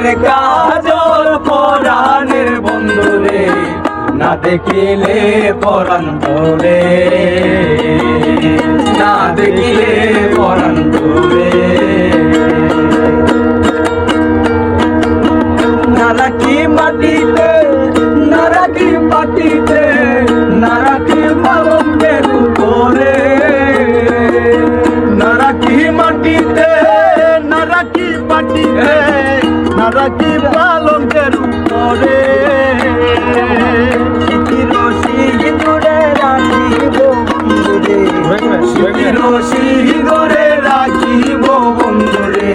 নয়নের কাজল পরাণের বন্ধুরে, না দেখিলে পরাণ ধরে, না দেখিলে পরাণ ধরে। না রাখি মাটিতে, না রাখি মাটিতে, না রাখি পালঙ্কের উপরে, না রাখি মাটিতে, না রাখি মাটিতে, না রাখি পালঙ্কের উপরে। রশিদরে রাখিব বন্ধুরে,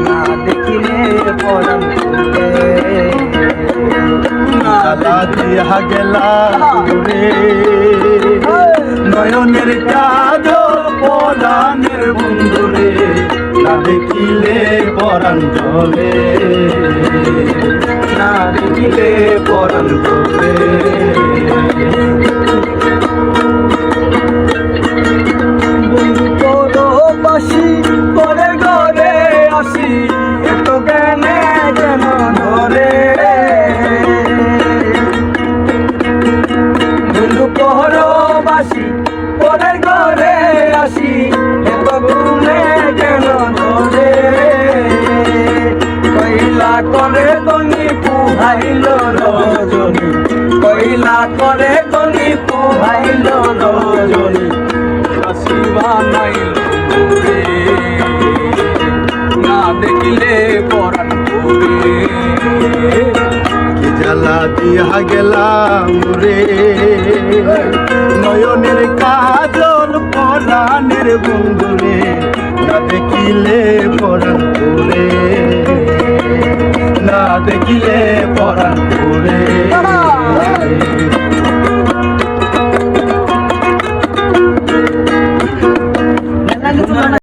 না দেখিলে পরাণ ধরে, না দিয়া গেলাম রে। নয়নের কাজল পরাণের বন্ধুরে, না দেখিলে পরাণ ধরে, না দেখিলে পরাণ ধরে। করে ঘরে আসি এত জ্ঞানে কেন ধরে, বন্ধু পরবাসী করে ঘরে আসি এত গুণে কেন ধরে। কইলা করে তনি পুহাইল রজনী, কইলা করে তনি পুহাইল রজনী, হাসি বানাইল না দেখিলে পরাণ ধরে। কি জ্বালা দিয়া গেলাম রে, নয়নের কাজল পরাণের বন্ধুরে, না দেখিলে পরাণ ধরে, না দেখিলে পরাণ ধরে।